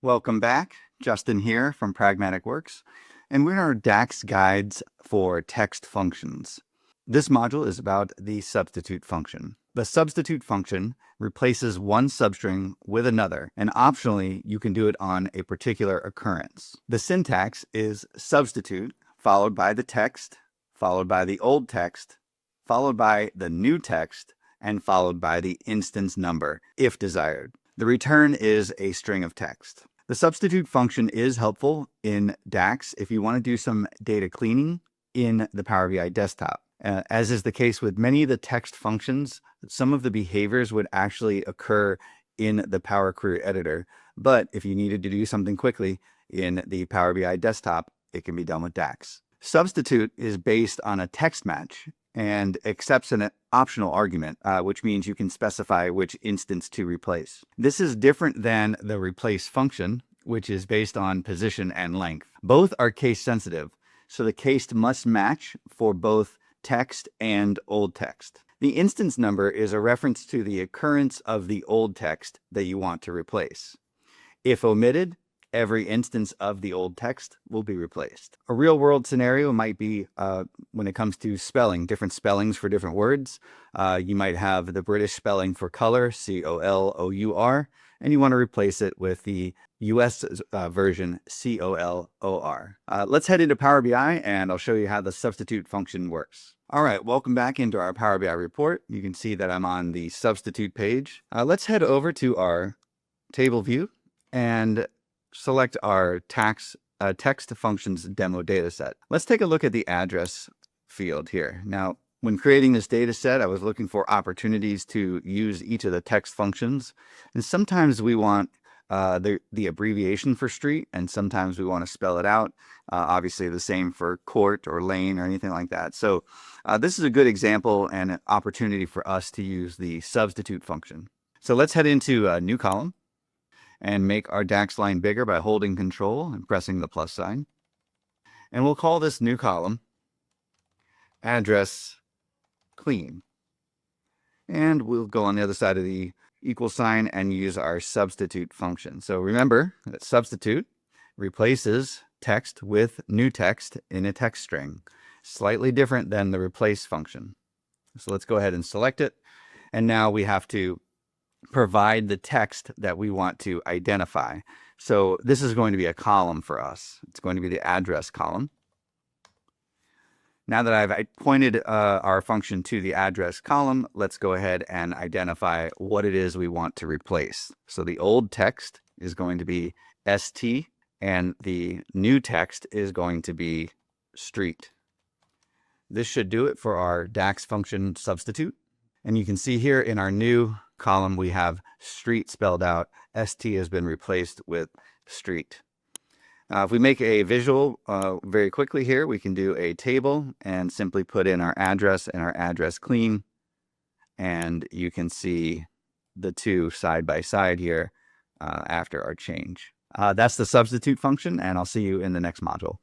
Welcome back. Justin here from Pragmatic Works, and we're in our DAX guides for text functions. This module is about the substitute function. The substitute function replaces one substring with another, and optionally, you can do it on a particular occurrence. The syntax is substitute, followed by the text, followed by the old text, followed by the new text, and followed by the instance number, if desired. The return is a string of text. The substitute function is helpful in DAX if you want to do some data cleaning in the Power BI desktop. As is the case with many of the text functions, some of the behaviors would actually occur in the Power Query editor. But if you needed to do something quickly in the Power BI desktop, it can be done with DAX. Substitute is based on a text match and accepts an optional argument, which means you can specify which instance to replace. This is different than the replace function, which is based on position and length. Both are case sensitive, so the case must match for both text and old text. The instance number is a reference to the occurrence of the old text that you want to replace. If omitted, every instance of the old text will be replaced. A real-world scenario might be when it comes to spelling, different spellings for different words. You might have the British spelling for color, C-O-L-O-U-R, and you want to replace it with the US version, C-O-L-O-R. Let's head into Power BI, and I'll show you how the substitute function works. All right, welcome back into our Power BI report. You can see that I'm on the substitute page. Let's head over to our table view and select our text functions demo dataset. Let's take a look at the address field here. Now, when creating this dataset, I was looking for opportunities to use each of the text functions. And sometimes we want the abbreviation for street, and sometimes we want to spell it out. Obviously the same for court or lane or anything like that. So this is a good example and an opportunity for us to use the substitute function. So let's head into a new column and make our DAX line bigger by holding Control and pressing the plus sign. And we'll call this new column Address Clean. And we'll go on the other side of the equal sign and use our substitute function. So remember that substitute replaces text with new text in a text string. Slightly different than the replace function. So let's go ahead and select it. And now we have to provide the text that we want to identify. So this is going to be a column for us. It's going to be the address column. Now that I've pointed our function to the address column, let's go ahead and identify what it is we want to replace. So the old text is going to be ST, and the new text is going to be street. This should do it for our DAX function substitute. And you can see here in our new column, we have street spelled out. ST has been replaced with street. If we make a visual very quickly here, we can do a table and simply put in our address and our address clean. And you can see the two side by side here after our change. That's the substitute function, and I'll see you in the next module.